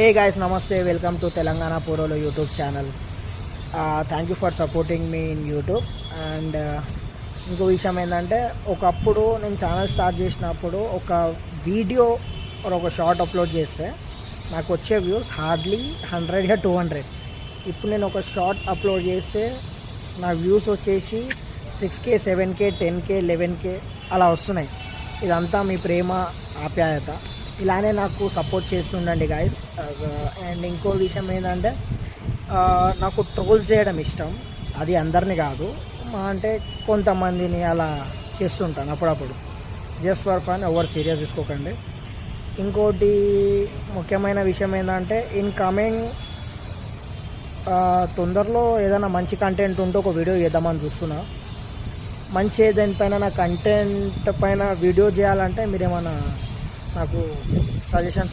హే గాయస్, నమస్తే. Welcome to Telangana పూరోలో YouTube channel. Thank you for supporting me in YouTube. And ఇంకో విషయం ఏంటంటే, ఒకప్పుడు నేను ఛానల్ స్టార్ట్ చేసినప్పుడు ఒక వీడియో ఒక షార్ట్ అప్లోడ్ చేస్తే నాకు వచ్చే వ్యూస్ హార్డ్లీ 100 200. ఇప్పుడు నేను ఒక షార్ట్ అప్లోడ్ చేస్తే నా వ్యూస్ వచ్చేసి 6K 7K 10K 11K అలా వస్తున్నాయి. ఇదంతా మీ ప్రేమ, ఆప్యాయత. ఇలానే నాకు సపోర్ట్ చేస్తుండండి గాయస్. అండ్ ఇంకో విషయం ఏంటంటే, నాకు ట్రోల్స్ చేయడం ఇష్టం. అది అందరినీ కాదు, అంటే కొంతమందిని అలా చేస్తుంటాను అప్పుడప్పుడు, జస్ట్ ఫర్ ఫన్. ఎవరు సీరియస్ తీసుకోకండి. ఇంకోటి ముఖ్యమైన విషయం ఏంటంటే, ఇన్ కమింగ్ తొందరలో ఏదైనా మంచి కంటెంట్ ఉంటే ఒక వీడియో చేద్దామని చూస్తున్నా. మంచి ఏదైనా నా కంటెంట్ పైన వీడియో చేయాలంటే మీరేమైనా నాకు సజెషన్స్